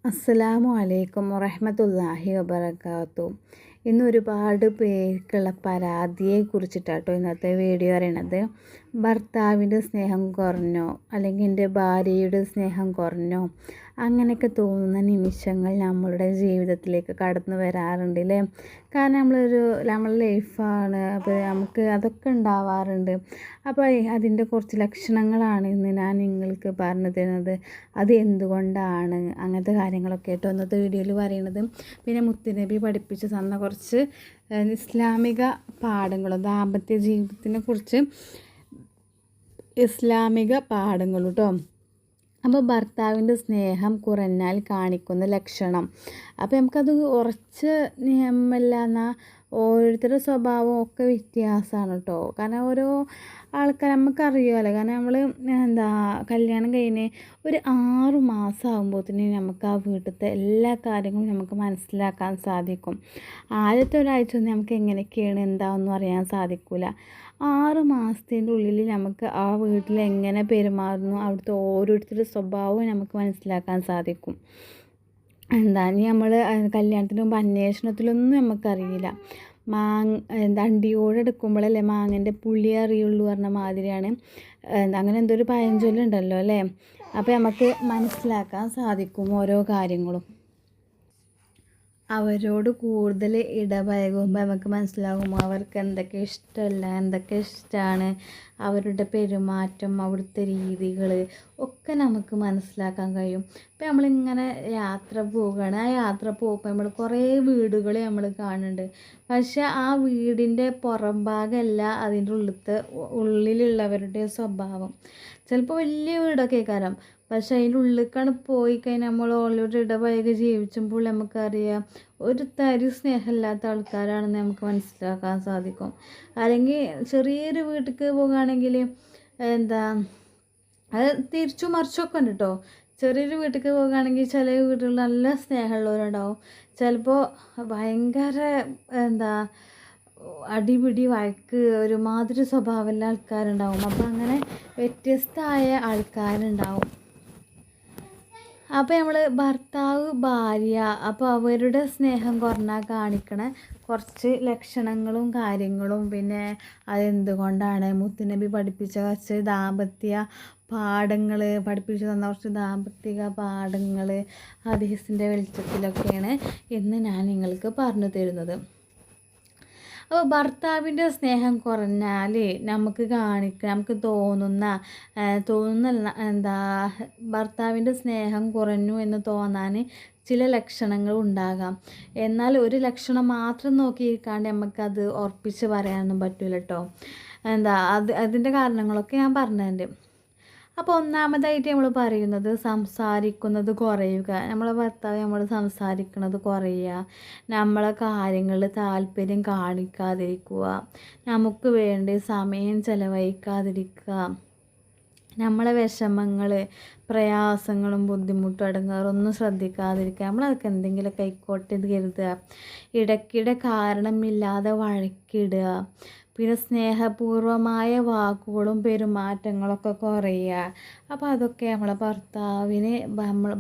അസ്സലാമു അലൈക്കും വറഹ്മത്തുള്ളാഹി വബറകാതുഹു. ഇന്ന് ഒരുപാട് പേർക്കുള്ള പരാതിയെ കുറിച്ചിട്ടാട്ടോ ഇന്നത്തെ വീഡിയോ അറിയണത്. ഭർത്താവിൻ്റെ സ്നേഹം കുറഞ്ഞോ, അല്ലെങ്കിൽ എൻ്റെ ഭാര്യയുടെ സ്നേഹം കുറഞ്ഞോ, അങ്ങനെയൊക്കെ തോന്നുന്ന നിമിഷങ്ങൾ നമ്മളുടെ ജീവിതത്തിലേക്ക് കടന്നു വരാറുണ്ട് അല്ലേ. കാരണം നമ്മളെ ലൈഫാണ്, അപ്പോൾ നമുക്ക് അതൊക്കെ ഉണ്ടാവാറുണ്ട്. അപ്പോൾ അതിൻ്റെ കുറച്ച് ലക്ഷണങ്ങളാണ് ഇന്ന് ഞാൻ നിങ്ങൾക്ക് പറഞ്ഞു തരുന്നത്. അത് എന്തുകൊണ്ടാണ് അങ്ങനത്തെ കാര്യങ്ങളൊക്കെ കേട്ടോ ഇന്നത്തെ വീഡിയോയിൽ പറയുന്നത്. പിന്നെ മുത്തുനബി പഠിപ്പിച്ച് തന്ന കുറച്ച് ഇസ്ലാമിക പാഠങ്ങളും ദാമ്പത്യ ജീവിതത്തിനെ കുറിച്ച് ഇസ്ലാമിക പാഠങ്ങൾ കേട്ടോ. അപ്പോൾ ഭർത്താവിൻ്റെ സ്നേഹം കുറഞ്ഞാൽ കാണിക്കുന്ന ലക്ഷണം. അപ്പോൾ നമുക്കത് ഉറച്ച് നിയമമല്ല എന്നാൽ ഓരോരുത്തരുടെ സ്വഭാവം ഒക്കെ വ്യത്യാസമാണ് കേട്ടോ. കാരണം ഓരോ ആൾക്കാർ നമുക്കറിയാമല്ലോ. കാരണം നമ്മൾ കല്യാണം കഴിഞ്ഞ് ഒരു 6 മാസം ആകുമ്പോഴത്തേന് നമുക്ക് ആ വീട്ടിലത്തെ എല്ലാ കാര്യങ്ങളും നമുക്ക് മനസ്സിലാക്കാൻ സാധിക്കും. ആദ്യത്തെ ഒരാഴ്ച ഒന്നും നമുക്ക് എങ്ങനെയൊക്കെയാണ് എന്താണെന്നും അറിയാൻ സാധിക്കില്ല. 6 മാസത്തിൻ്റെ ഉള്ളിൽ നമുക്ക് ആ വീട്ടിൽ എങ്ങനെ പെരുമാറുന്നു, അവിടുത്തെ ഓരോരുത്തരുടെ സ്വഭാവവും നമുക്ക് മനസ്സിലാക്കാൻ സാധിക്കും. ഇനി നമ്മൾ കല്യാണത്തിന് മുമ്പ് അന്വേഷണത്തിലൊന്നും നമുക്കറിയില്ല. അണ്ടിയോടെ എടുക്കുമ്പോഴല്ലേ മാങ്ങൻ്റെ പുളി അറിയുള്ളൂ പറഞ്ഞ മാതിരിയാണ്. അങ്ങനെ എന്തോ ഒരു പഴഞ്ചൊല്ലുണ്ടല്ലോ അല്ലേ. അപ്പോൾ നമുക്ക് മനസ്സിലാക്കാൻ സാധിക്കും ഓരോ കാര്യങ്ങളും. അവരോട് കൂടുതൽ ഇടപഴകുമ്പോൾ നമുക്ക് മനസ്സിലാകും അവർക്ക് എന്തൊക്കെ ഇഷ്ടമല്ല, എന്തൊക്കെ ഇഷ്ടമാണ്, അവരുടെ പെരുമാറ്റം, അവിടുത്തെ രീതികൾ ഒക്കെ നമുക്ക് മനസ്സിലാക്കാൻ കഴിയും. ഇപ്പം നമ്മളിങ്ങനെ യാത്ര പോവുകയാണ്. ആ യാത്ര പോകുമ്പോൾ നമ്മൾ കുറേ വീടുകൾ നമ്മൾ കാണുന്നുണ്ട്. പക്ഷെ ആ വീടിൻ്റെ പുറം ഭാഗമല്ല അതിൻ്റെ ഉള്ളിലുള്ളവരുടെ സ്വഭാവം. ചിലപ്പോൾ വലിയ വീടൊക്കെ കാരണം, പക്ഷെ അതിൻ്റെ ഉള്ളിലേക്കാണ് പോയി കഴിഞ്ഞാൽ നമ്മൾ ഓളോട് ഇടപഴകി ജീവിച്ചുമ്പോൾ നമുക്കറിയാം ഒരു തരി സ്നേഹമില്ലാത്ത ആൾക്കാരാണെന്ന് നമുക്ക് മനസ്സിലാക്കാൻ സാധിക്കും. അല്ലെങ്കിൽ ചെറിയൊരു വീട്ടിലേക്ക് പോകുകയാണെങ്കിൽ അത് തിരിച്ചു മറിച്ചൊക്കെ ഉണ്ട് കേട്ടോ. ചെറിയൊരു വീട്ടിലേക്ക് പോകുകയാണെങ്കിൽ ചില വീടുകളിൽ നല്ല സ്നേഹമുള്ളവരുണ്ടാവും. ചിലപ്പോൾ ഭയങ്കര അടിപിടി വഴക്ക് ഒരുമാതിരി സ്വഭാവമുള്ള ആൾക്കാരുണ്ടാവും. അപ്പോൾ അങ്ങനെ വ്യത്യസ്തമായ ആൾക്കാരുണ്ടാവും. അപ്പോൾ നമ്മൾ ഭർത്താവ് ഭാര്യ അപ്പോൾ അവരുടെ സ്നേഹം കുറഞ്ഞാൽ കാണിക്കണ കുറച്ച് ലക്ഷണങ്ങളും കാര്യങ്ങളും പിന്നെ അതെന്തുകൊണ്ടാണ് മുത്തുനബി പഠിപ്പിച്ച കുറച്ച് ദാമ്പത്യ പാഠങ്ങൾ പഠിപ്പിച്ചു തന്ന കുറച്ച് ദാമ്പത്തിക പാഠങ്ങൾ ഹദീസിൻ്റെ വെളിച്ചത്തിലൊക്കെയാണ് ഇന്ന് ഞാൻ നിങ്ങൾക്ക് പറഞ്ഞു തരുന്നത്. അപ്പോൾ ഭർത്താവിൻ്റെ സ്നേഹം കുറഞ്ഞാൽ നമുക്ക് തോന്നുന്ന ഭർത്താവിൻ്റെ സ്നേഹം കുറഞ്ഞു എന്ന് തോന്നാൻ ചില ലക്ഷണങ്ങൾ ഉണ്ടാകാം. എന്നാൽ ഒരു ലക്ഷണം മാത്രം നോക്കിയിരിക്കാണ്ട് നമുക്കത് ഉറപ്പിച്ച് പറയാനൊന്നും പറ്റില്ല കേട്ടോ. അതിൻ്റെ കാരണങ്ങളൊക്കെ ഞാൻ പറഞ്ഞിട്ടുണ്ട്. അപ്പോൾ ഒന്നാമതായിട്ട് നമ്മൾ പറയുന്നത് സംസാരിക്കുന്നത് കുറയുക. നമ്മളെ ഭർത്താവ് നമ്മൾ സംസാരിക്കുന്നത് കുറയുക, നമ്മളെ കാര്യങ്ങളിൽ താല്പര്യം കാണിക്കാതിരിക്കുക, നമുക്ക് വേണ്ടി സമയം ചെലവഴിക്കാതിരിക്കുക, നമ്മളെ വിഷമങ്ങൾ പ്രയാസങ്ങളും ബുദ്ധിമുട്ടും അടങ്ങാറൊന്നും ശ്രദ്ധിക്കാതിരിക്കുക, നമ്മളതൊക്കെ എന്തെങ്കിലുമൊക്കെ ആയിക്കോട്ടെ എന്ന് കരുതുക, ഇടയ്ക്കിടെ കാരണമില്ലാതെ വഴക്കിടുക, പിന്നെ സ്നേഹപൂർവമായ വാക്കുകളും പെരുമാറ്റങ്ങളൊക്കെ കുറയുക. അപ്പോൾ അതൊക്കെ നമ്മളെ ഭർത്താവിന്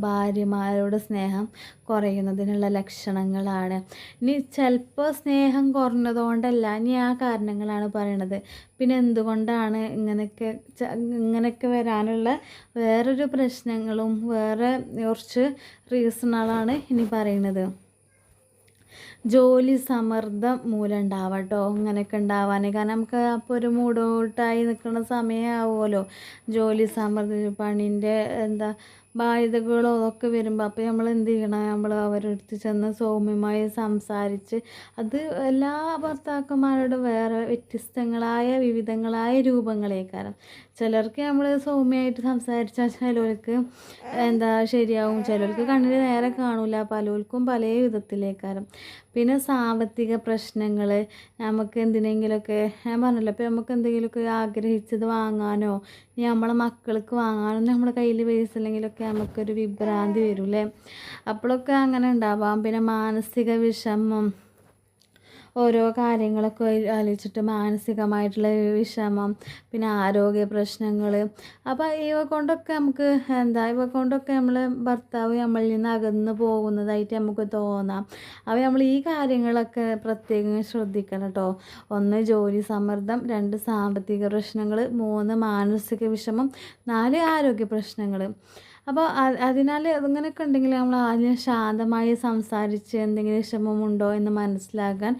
ഭാര്യമാരോട് സ്നേഹം കുറയുന്നതിനുള്ള ലക്ഷണങ്ങളാണ്. ഇനി ചിലപ്പോൾ സ്നേഹം കുറഞ്ഞതുകൊണ്ടല്ല, ഇനി ആ കാരണങ്ങളാണ് പറയണത്. പിന്നെ എന്തുകൊണ്ടാണ് ഇങ്ങനെയൊക്കെ വരാനുള്ള വേറൊരു പ്രശ്നങ്ങളും വേറെ കുറച്ച് റീസണുകളാണ് ഇനി പറയുന്നത്. ജോലി സമ്മർദ്ദം മൂലം ഉണ്ടാവാം കേട്ടോ. ഇങ്ങനെയൊക്കെ ഉണ്ടാവാൻ കാരണം നമുക്ക് അപ്പോൾ ഒരു മൂഡൗട്ടായി നിൽക്കുന്ന സമയമാവുമല്ലോ. ജോലി സമ്മർദ്ദം, പണീൻ്റെ ബാധ്യതകളോ ഒക്കെ വരുമ്പോൾ അപ്പോൾ നമ്മൾ എന്ത് ചെയ്യണം, നമ്മൾ അവരടുത്ത് ചെന്ന് സൗമ്യമായി സംസാരിച്ച്, അത് എല്ലാ ഭർത്താക്കന്മാരോടും വേറെ വ്യത്യസ്തങ്ങളായ വിവിധങ്ങളായ രൂപങ്ങളേക്കാരം. ചിലർക്ക് നമ്മൾ സൗമ്യമായിട്ട് സംസാരിച്ചാൽ ചിലർക്ക് ശരിയാവും, ചിലർക്ക് കണ്ണിന് നേരെ കാണില്ല, പലർക്കും പല വിധത്തിലേക്കാരം. പിന്നെ സാമ്പത്തിക പ്രശ്നങ്ങൾ, നമുക്ക് എന്തിനെങ്കിലുമൊക്കെ ഞാൻ പറഞ്ഞല്ലോ, അപ്പോൾ നമുക്ക് എന്തെങ്കിലുമൊക്കെ ആഗ്രഹിച്ചത് വാങ്ങാനോ ഇനി നമ്മളെ മക്കൾക്ക് വാങ്ങാനോ നമ്മുടെ കയ്യിൽ പൈസ ഇല്ലെങ്കിലൊക്കെ നമുക്കൊരു വിഭ്രാന്തി വരും അല്ലേ. അപ്പോഴൊക്കെ അങ്ങനെ ഉണ്ടാവാം. പിന്നെ മാനസിക വിഷമം, ഓരോ കാര്യങ്ങളൊക്കെ ആലോചിച്ചിട്ട് മാനസികമായിട്ടുള്ള വിഷമം, പിന്നെ ആരോഗ്യ പ്രശ്നങ്ങൾ. അപ്പോൾ ഇവ കൊണ്ടൊക്കെ നമുക്ക് ഇവ കൊണ്ടൊക്കെ നമ്മൾ ഭർത്താവ് നമ്മളിൽ നിന്ന് അകന്ന് പോകുന്നതായിട്ട് നമുക്ക് തോന്നാം. അപ്പോൾ നമ്മൾ ഈ കാര്യങ്ങളൊക്കെ പ്രത്യേകം ശ്രദ്ധിക്കണം കേട്ടോ. 1 ജോലി സമ്മർദ്ദം, 2 സാമ്പത്തിക പ്രശ്നങ്ങൾ, 3 മാനസിക വിഷമം, 4 ആരോഗ്യ പ്രശ്നങ്ങൾ. അപ്പോൾ അതിനാൽ അങ്ങനെയൊക്കെ ഉണ്ടെങ്കിൽ നമ്മൾ ആദ്യം ശാന്തമായി സംസാരിച്ച് എന്തെങ്കിലും വിഷമമുണ്ടോ എന്ന് മനസ്സിലാക്കാൻ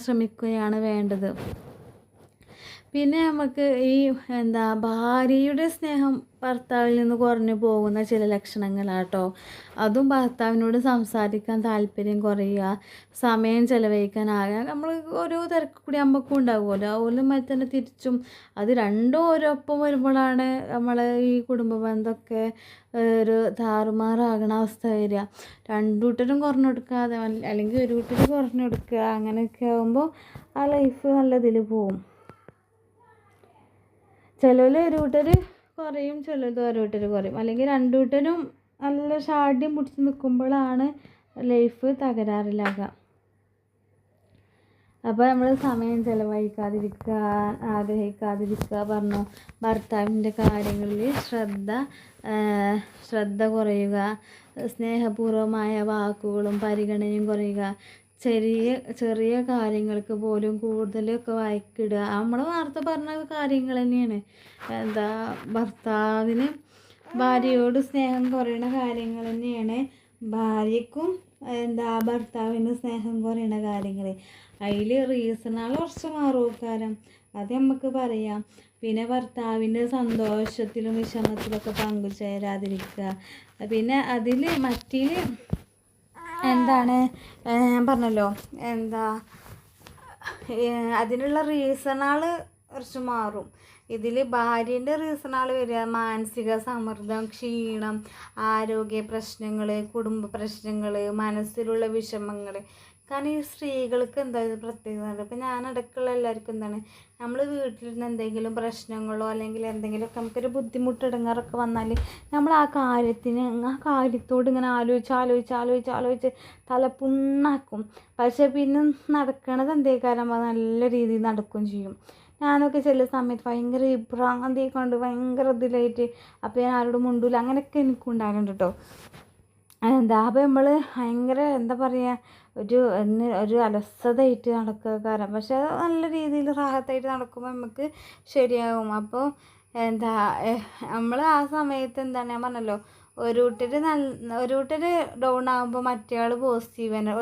ശ്രമിക്കുകയാണ് വേണ്ടത്. പിന്നെ നമുക്ക് ഈ ഭാര്യയുടെ സ്നേഹം ഭർത്താവിൽ നിന്ന് കുറഞ്ഞു പോകുന്ന ചില ലക്ഷണങ്ങളാട്ടോ. അതും ഭർത്താവിനോട് സംസാരിക്കാൻ താല്പര്യം കുറയുക, സമയം ചെലവഴിക്കാനാകുക. നമ്മൾ ഓരോ തിരക്ക് കൂടി നമുക്കും ഉണ്ടാകുമല്ലോ, അതുപോലെ മറ്റു തന്നെ തിരിച്ചും. അത് രണ്ടും ഓരോപ്പം വരുമ്പോഴാണ് നമ്മളെ ഈ കുടുംബ ബന്ധമൊക്കെ ഒരു താറുമാറാകണ അവസ്ഥ വരിക. രണ്ടു കൂട്ടരും കുറഞ്ഞു കൊടുക്കാതെ അല്ലെങ്കിൽ ഒരു കൂട്ടർ കുറഞ്ഞു കൊടുക്കുക, അങ്ങനെയൊക്കെ ആകുമ്പോൾ ആ ലൈഫ് നല്ലതിൽ പോവും. ചിലർ ഒരു കൂട്ടർ കുറയും, ചിലത് ഓരോ കൂട്ടർ കുറയും, അല്ലെങ്കിൽ രണ്ടു കൂട്ടരും നല്ല ഷാഢ്യം പിടിച്ച് നിൽക്കുമ്പോഴാണ് ലൈഫ് തകരാറിലാകുക. അപ്പോൾ നമ്മൾ സമയം ആഗ്രഹിക്കാതിരിക്കുക പറഞ്ഞു. ഭർത്താവിൻ്റെ കാര്യങ്ങളിൽ ശ്രദ്ധ കുറയുക, സ്നേഹപൂർവമായ വാക്കുകളും പരിഗണനയും കുറയുക, ചെറിയ കാര്യങ്ങൾക്ക് പോലും കൂടുതലൊക്കെ വഴക്കിടുക. നമ്മൾ നേരത്തെ പറഞ്ഞ കാര്യങ്ങൾ തന്നെയാണ്. ഭർത്താവിന് ഭാര്യയോട് സ്നേഹം കുറയണ കാര്യങ്ങൾ തന്നെയാണ് ഭാര്യയ്ക്കും ഭർത്താവിന് സ്നേഹം കുറയണ കാര്യങ്ങൾ. അതിൽ റീസണാൾ കുറച്ച് മാറുകാരം, അത് നമുക്ക് പറയാം. പിന്നെ ഭർത്താവിൻ്റെ സന്തോഷത്തിലും വിഷമത്തിലൊക്കെ പങ്കുചേരാതിരിക്കുക. പിന്നെ അതിൽ ഞാൻ പറഞ്ഞല്ലോ അതിനുള്ള റീസണാൾ കുറച്ച് മാറും. ഇതിൽ ഭാര്യൻ്റെ റീസണാൾ വരിക മാനസിക സമ്മർദ്ദം, ക്ഷീണം, ആരോഗ്യ പ്രശ്നങ്ങൾ, കുടുംബ പ്രശ്നങ്ങൾ, മനസ്സിലുള്ള വിഷമങ്ങൾ. കാരണം ഈ സ്ത്രീകൾക്ക് പ്രത്യേകത. ഇപ്പം ഞാനടക്കമുള്ള എല്ലാവർക്കും നമ്മൾ വീട്ടിലിരുന്ന് എന്തെങ്കിലും പ്രശ്നങ്ങളോ അല്ലെങ്കിൽ എന്തെങ്കിലുമൊക്കെ നമുക്കൊരു ബുദ്ധിമുട്ട് ഇടങ്ങാറൊക്കെ വന്നാൽ നമ്മൾ ആ കാര്യത്തോട് ഇങ്ങനെ ആലോചിച്ച് തലപ്പുണ്ണാക്കും. പക്ഷേ പിന്നെ നടക്കണത് നല്ല രീതിയിൽ നടക്കുകയും ചെയ്യും. ഞാനൊക്കെ ചില സമയത്ത് ഭയങ്കര ഭ്രാന്തി കൊണ്ട് ഭയങ്കര ഇതിലായിട്ട് അപ്പോൾ ഞാൻ ആരോടും മുണ്ടൂല, അങ്ങനെയൊക്കെ എനിക്കുണ്ടാകുന്നുണ്ട് കേട്ടോ. അപ്പോൾ നമ്മൾ ഭയങ്കര ഒരു അലസതയായിട്ട് നടക്കുക. പക്ഷെ അത് നല്ല രീതിയിൽ റാഹത്തായിട്ട് നടക്കുമ്പോൾ നമുക്ക് ശരിയാകും. അപ്പോൾ നമ്മൾ ആ സമയത്ത് ഞാൻ പറഞ്ഞല്ലോ, ഒരു കൂട്ടർ ഡൗൺ ആകുമ്പോൾ മറ്റേയാൾ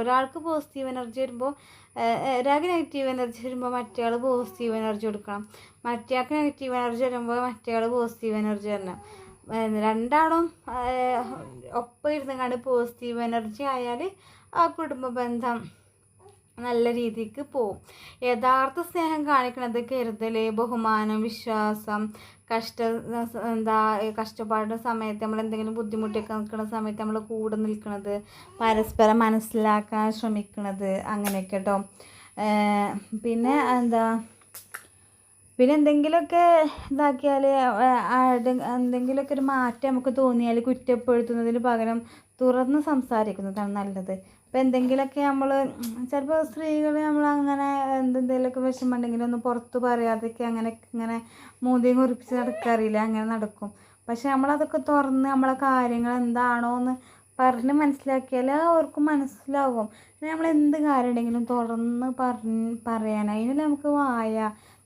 ഒരാൾക്ക് പോസിറ്റീവ് എനർജി വരുമ്പോൾ ഒരാൾക്ക് നെഗറ്റീവ് എനർജി വരുമ്പോൾ മറ്റേയാൾ പോസിറ്റീവ് എനർജി കൊടുക്കണം. മറ്റേയാൾക്ക് നെഗറ്റീവ് എനർജി വരുമ്പോൾ മറ്റേയാൾ പോസിറ്റീവ് എനർജി തരണം. രണ്ടാളും ഒപ്പം ഇരുന്ന് പോസിറ്റീവ് എനർജി ആയാൽ ആ കുടുംബ ബന്ധം നല്ല രീതിക്ക് പോവും. യഥാർത്ഥ സ്നേഹം കാണിക്കുന്നത് കരുതൽ, ബഹുമാനം, വിശ്വാസം, കഷ്ടപ്പാടുന്ന സമയത്ത് നമ്മൾ എന്തെങ്കിലും ബുദ്ധിമുട്ടൊക്കെ നിൽക്കുന്ന സമയത്ത് നമ്മൾ കൂടെ നിൽക്കുന്നത്, പരസ്പരം മനസ്സിലാക്കാൻ ശ്രമിക്കുന്നത്, അങ്ങനെയൊക്കെ കേട്ടോ. പിന്നെ എന്തെങ്കിലുമൊക്കെ ഇതാക്കിയാൽ എന്തെങ്കിലുമൊക്കെ ഒരു മാറ്റം നമുക്ക് തോന്നിയാൽ കുറ്റപ്പെടുത്തുന്നതിന് പകരം തുറന്ന് സംസാരിക്കുന്നതാണ് നല്ലത്. അപ്പോൾ എന്തെങ്കിലുമൊക്കെ നമ്മൾ ചിലപ്പോൾ സ്ത്രീകൾ നമ്മളങ്ങനെ എന്തെങ്കിലുമൊക്കെ വിഷമമുണ്ടെങ്കിലും ഒന്ന് പുറത്ത് പറയാതൊക്കെ ഇങ്ങനെ മൂതിയും കുറിപ്പിച്ച് നടക്കാറില്ല, അങ്ങനെ നടക്കും. പക്ഷെ നമ്മളതൊക്കെ തുറന്ന് നമ്മളെ കാര്യങ്ങൾ എന്താണോ എന്ന് പറഞ്ഞ് മനസ്സിലാക്കിയാൽ അവർക്കും മനസ്സിലാകും. നമ്മൾ എന്ത് കാര്യം ഉണ്ടെങ്കിലും തുറന്ന് പറയാൻ, അതിന് നമുക്ക്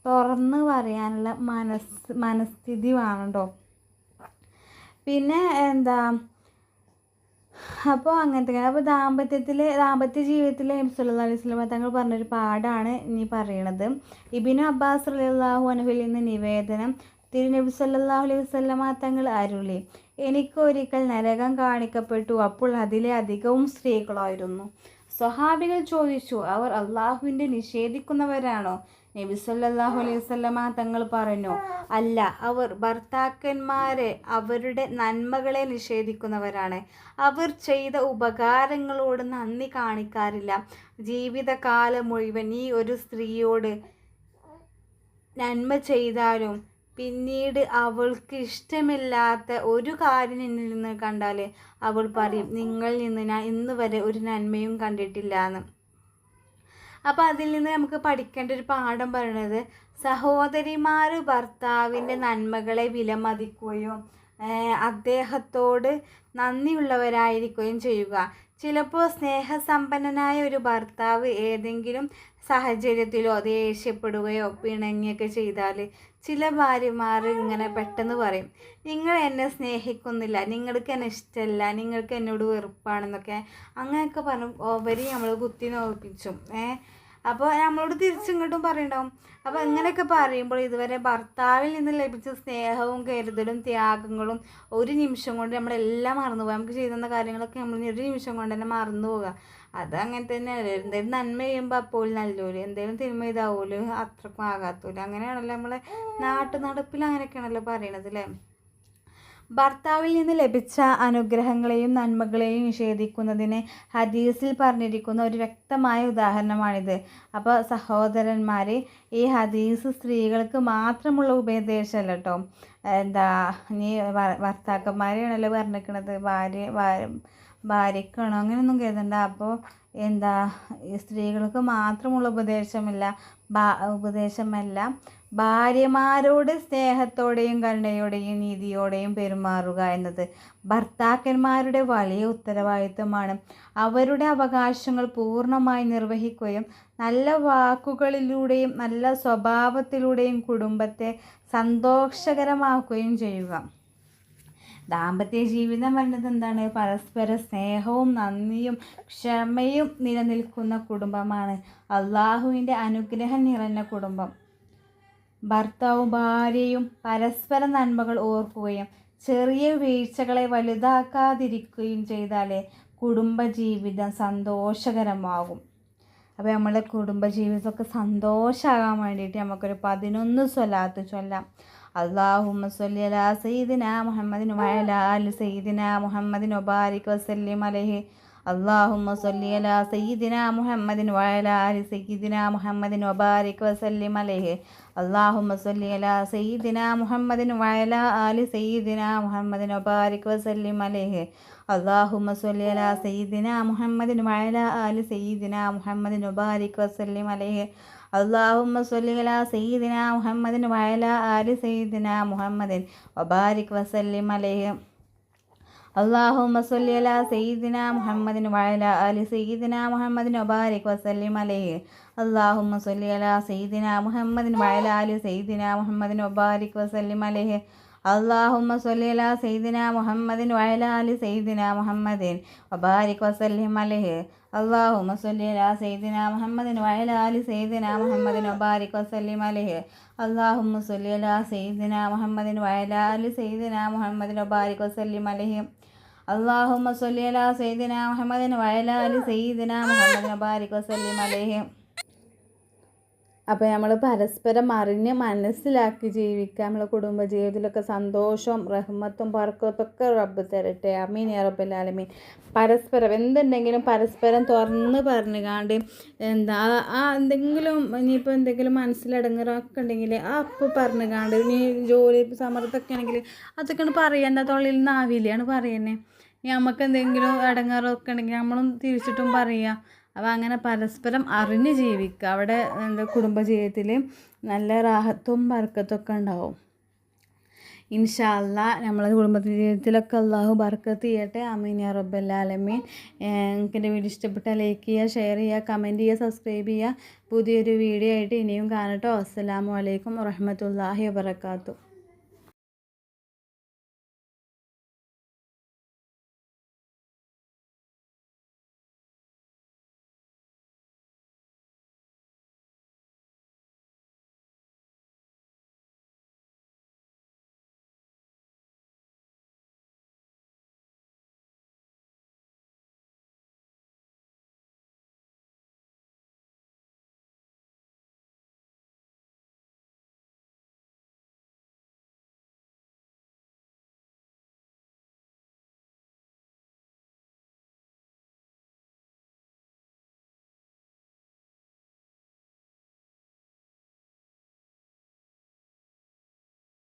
തുറന്ന് പറയാനുള്ള മനസ്ഥിതി വേണം കേട്ടോ. പിന്നെ അപ്പോൾ അങ്ങനത്തെ. അപ്പോൾ ദാമ്പത്യ ജീവിതത്തിലെ നബി സല്ലല്ലാഹു അലൈഹി വസല്ലം തങ്ങൾ പറഞ്ഞൊരു പാഠാണ് ഇനി പറയണത്. ഇബ്നു അബ്ബാസ് റളിയല്ലാഹു അൻഹുവിൽ നിന്ന് നിവേദനം. തിരുനബി സല്ലല്ലാഹു അലൈഹി വസല്ലം തങ്ങൾ അരുളി, എനിക്കൊരിക്കൽ നരകം കാണിക്കപ്പെട്ടു. അപ്പോൾ അതിലെ അധികവും സ്ത്രീകളായിരുന്നു. സ്വഹാബികൾ ചോദിച്ചു, അവർ അള്ളാഹുവിൻ്റെ നിഷേധിക്കുന്നവരാണോ? നബി സല്ലല്ലാഹു അലൈഹി വസല്ലമ തങ്ങൾ പറഞ്ഞു, അല്ല, അവർ ഭർത്താക്കന്മാരെ അവരുടെ നന്മകളെ നിഷേധിക്കുന്നവരാണ്. അവർ ചെയ്ത ഉപകാരങ്ങളോട് നന്ദി കാണിക്കാറില്ല. ജീവിതകാലം മുഴുവൻ ഈ ഒരു സ്ത്രീയോട് നന്മ ചെയ്താലും പിന്നീട് അവൾക്ക് ഇഷ്ടമില്ലാത്ത ഒരു കാര്യം എന്നിൽ നിന്ന് കണ്ടാൽ അവൾ പറയും, നിങ്ങളിൽ നിന്ന് ഞാൻ ഇന്ന് വരെ ഒരു നന്മയും കണ്ടിട്ടില്ല എന്ന്. അപ്പോൾ അതിൽ നിന്ന് നമുക്ക് പഠിക്കേണ്ട ഒരു പാഠം പറയുന്നത്, സഹോദരിമാർ ഭർത്താവിൻ്റെ നന്മകളെ വിലമതിക്കുകയും അദ്ദേഹത്തോട് നന്ദിയുള്ളവരായിരിക്കുകയും ചെയ്യുക. ചിലപ്പോൾ സ്നേഹസമ്പന്നനായ ഒരു ഭർത്താവ് ഏതെങ്കിലും സാഹചര്യത്തിലോ ദേഷ്യപ്പെടുകയോ പിണങ്ങിയൊക്കെ ചെയ്താൽ ചില ഭാര്യമാർ ഇങ്ങനെ പെട്ടെന്ന് പറയും, നിങ്ങൾ എന്നെ സ്നേഹിക്കുന്നില്ല, നിങ്ങൾക്ക് എന്നെ ഇഷ്ടമല്ല, നിങ്ങൾക്ക് എന്നോട് വെറുപ്പാണെന്നൊക്കെ അങ്ങനെയൊക്കെ പറഞ്ഞു ഓവരി നമ്മൾ കുത്തി നോക്കിച്ചും. അപ്പോൾ നമ്മളോട് തിരിച്ചിങ്ങോട്ടും പറയുന്നുണ്ടാവും. അപ്പോൾ ഇങ്ങനെയൊക്കെ പറയുമ്പോൾ ഇതുവരെ ഭർത്താവിൽ നിന്ന് ലഭിച്ച സ്നേഹവും കരുതലും ത്യാഗങ്ങളും ഒരു നിമിഷം കൊണ്ട് നമ്മളെല്ലാം മറന്നു പോകുക. നമുക്ക് ചെയ്തുന്ന കാര്യങ്ങളൊക്കെ നമ്മൾ ഒരു നിമിഷം കൊണ്ട് തന്നെ മറന്നു പോകുക. അത് അങ്ങനെ തന്നെയല്ലേ. എന്തെങ്കിലും നന്മ ചെയ്യുമ്പോൾ അപ്പോൾ നല്ലൂര്, എന്തെങ്കിലും തിന്മ ചെയ്താവൂല് അത്രക്കും ആകാത്തൂല്. അങ്ങനെയാണല്ലോ നമ്മളെ നടപ്പിൽ അങ്ങനെയൊക്കെയാണല്ലോ പറയണത് അല്ലേ. ഭർത്താവിൽ നിന്ന് ലഭിച്ച അനുഗ്രഹങ്ങളെയും നന്മകളെയും നിഷേധിക്കുന്നതിന് ഹദീസിൽ പറഞ്ഞിരിക്കുന്ന ഒരു വ്യക്തമായ ഉദാഹരണമാണിത്. അപ്പോൾ സഹോദരന്മാർ, ഈ ഹദീസ് സ്ത്രീകൾക്ക് മാത്രമുള്ള ഉപദേശമല്ല കേട്ടോ. ഇനി ഭർത്താക്കന്മാരെയാണല്ലോ പറഞ്ഞിരിക്കുന്നത്, ഭാര്യയ്ക്കാണോ അങ്ങനെയൊന്നും കരുതണ്ട. അപ്പോൾ സ്ത്രീകൾക്ക് മാത്രമുള്ള ഉപദേശമല്ല, ഭാര്യമാരോട് സ്നേഹത്തോടെയും കരുണയോടെയും നീതിയോടെയും പെരുമാറുക എന്നത് ഭർത്താക്കന്മാരുടെ വലിയ ഉത്തരവാദിത്വമാണ്. അവരുടെ അവകാശങ്ങൾ പൂർണ്ണമായി നിർവഹിക്കുകയും നല്ല വാക്കുകളിലൂടെയും നല്ല സ്വഭാവത്തിലൂടെയും കുടുംബത്തെ സന്തോഷകരമാക്കുകയും ചെയ്യുക. ദാമ്പത്യ ജീവിതം പറയുന്നത് എന്താണ്? പരസ്പര സ്നേഹവും നന്ദിയും ക്ഷമയും നിലനിൽക്കുന്ന കുടുംബമാണ്. അള്ളാഹുവിൻ്റെ അനുഗ്രഹം നിറഞ്ഞ കുടുംബം. ഭർത്താവും ഭാര്യയും പരസ്പര നന്മകൾ ഓർക്കുകയും ചെറിയ വീഴ്ചകളെ വലുതാക്കാതിരിക്കുകയും ചെയ്താലേ കുടുംബജീവിതം സന്തോഷകരമാകും. അപ്പോൾ നമ്മുടെ കുടുംബജീവിതമൊക്കെ സന്തോഷമാകാൻ വേണ്ടിയിട്ട് നമുക്കൊരു 11 സ്വലാത്ത് ചൊല്ലാം. അല്ലാഹുമ്മ സ്വല്ലി അലാ സയ്യിദിനാ മുഹമ്മദിൻ വഅലാ ആലി സയ്യിദിനാ മുഹമ്മദിൻ വബാരിക് വസല്ലിം അലൈഹി. അല്ലാഹുമ്മ സ്വല്ലി അലാ സയ്യിദിനാ മുഹമ്മദിൻ വഅലാ ആലി സയ്യിദിനാ മുഹമ്മദിൻ വബാരിക് വസല്ലിം അലൈഹി. അല്ലാഹുമ്മ സ്വല്ലി അലാ സയ്യിദിനാ മുഹമ്മദിൻ വഅലാ ആലി സയ്യിദിനാ മുഹമ്മദിൻ വബാരിക് വസല്ലിം അലൈഹി. അല്ലാഹുമ്മ സ്വല്ലി അലാ സയ്യിദിനാ മുഹമ്മദിൻ വഅലാ ആലി സയ്യിദിനാ മുഹമ്മദിൻ വബാരിക് വസല്ലിം അലൈഹി. അല്ലാഹുമ്മ സ്വല്ലി അലാ സയ്യിദിനാ മുഹമ്മദിൻ വഅലാ ആലി സയ്യിദിനാ മുഹമ്മദിൻ വബാരിക് വസല്ലിം അലൈഹി. അല്ലാഹുമ്മ സ്വല്ലി അലാ സയ്യിദിനാ മുഹമ്മദിൻ വഅലാ ആലി സയ്യിദിനാ മുഹമ്മദിൻ വബാരിക് വസല്ലിം അലൈഹി. അല്ലാഹുമ്മ സ്വല്ലി അലാ സയ്യിദിനാ മുഹമ്മദിൻ വഅലാ ആലി സയ്യിദിനാ മുഹമ്മദിൻ വബാരിക് വസല്ലിം അലൈഹി. അല്ലാഹുമ്മ സ്വല്ലി അലാ സയ്യിദിനാ മുഹമ്മദിൻ വഅലാ ആലി സയ്യിദിനാ മുഹമ്മദിൻ വബാരിക് വസല്ലിം അലൈഹി. അല്ലാഹുമ്മ സ്വല്ലി അലാ സയ്യിദിനാ മുഹമ്മദിൻ വഅലാ ആലി സയ്യിദിനാ മുഹമ്മദിൻ വബാരിക് വസല്ലിം അലൈഹി. അല്ലാഹുമ്മ സ്വല്ലി അലാ സയ്യിദിനാ മുഹമ്മദിൻ വഅലാ ആലി സയ്യിദിനാ മുഹമ്മദിൻ വബാരിക് വസല്ലിം അലൈഹി. അല്ലാഹുമ്മ സ്വല്ലി അലാ സയ്യിദിനാ മുഹമ്മദിൻ വഅലാ ആലി സയ്യിദിനാ മുഹമ്മദിൻ വബാരിക് വസല്ലിം അലൈഹി. അപ്പോൾ നമ്മൾ പരസ്പരം അറിഞ്ഞ് മനസ്സിലാക്കി ജീവിക്കുക. നമ്മളെ കുടുംബജീവിതത്തിലൊക്കെ സന്തോഷവും റഹ്മത്തും ബർക്കത്തൊക്കെ റബ്ബ് തരട്ടെ. ആമീൻ യാ റബ്ബൽ ആലമീൻ. പരസ്പരം എന്തുണ്ടെങ്കിലും പരസ്പരം തുറന്ന് പറഞ്ഞുകാണ്ട് എന്തെങ്കിലും ഇനിയിപ്പോൾ എന്തെങ്കിലും മനസ്സിലടങ്ങറൊക്കെ ഉണ്ടെങ്കിൽ അപ്പോൾ പറഞ്ഞുകാണ്ട്, ഇനി ജോലി സമ്മർദ്ദമൊക്കെ ആണെങ്കിൽ അതൊക്കെയാണ് പറയാൻ തൊള്ളിൽ നിന്നാവില്ലാണ് പറയുന്നത്. നമുക്ക് എന്തെങ്കിലും അടങ്ങാറൊക്കെ ഉണ്ടെങ്കിൽ നമ്മളും തിരിച്ചിട്ടും പറയുക. അപ്പോൾ അങ്ങനെ പരസ്പരം അറിഞ്ഞ് ജീവിക്കുക. അവിടെ കുടുംബജീവിതത്തിൽ നല്ല റാഹത്തും ബർക്കത്തൊക്കെ ഉണ്ടാവും. ഇൻഷാ അല്ലാഹ് നമ്മളെ കുടുംബജീവിതത്തിലൊക്കെ അള്ളാഹു ബർക്കത്ത് ചെയ്യട്ടെ. ആമീൻ യാ റബ്ബൽ ആലമീൻ. നിങ്ങൾക്ക് എൻ്റെ വീഡിയോ ഇഷ്ടപ്പെട്ടാൽ ലൈക്ക് ചെയ്യുക, ഷെയർ ചെയ്യുക, കമൻറ്റ് ചെയ്യുക, സബ്സ്ക്രൈബ് ചെയ്യുക. പുതിയൊരു വീഡിയോ ആയിട്ട് ഇനിയും കാണട്ടോ. അസ്സലാമു അലൈക്കും വറഹ്മത്തുള്ളാഹി വബറകാതുഹു.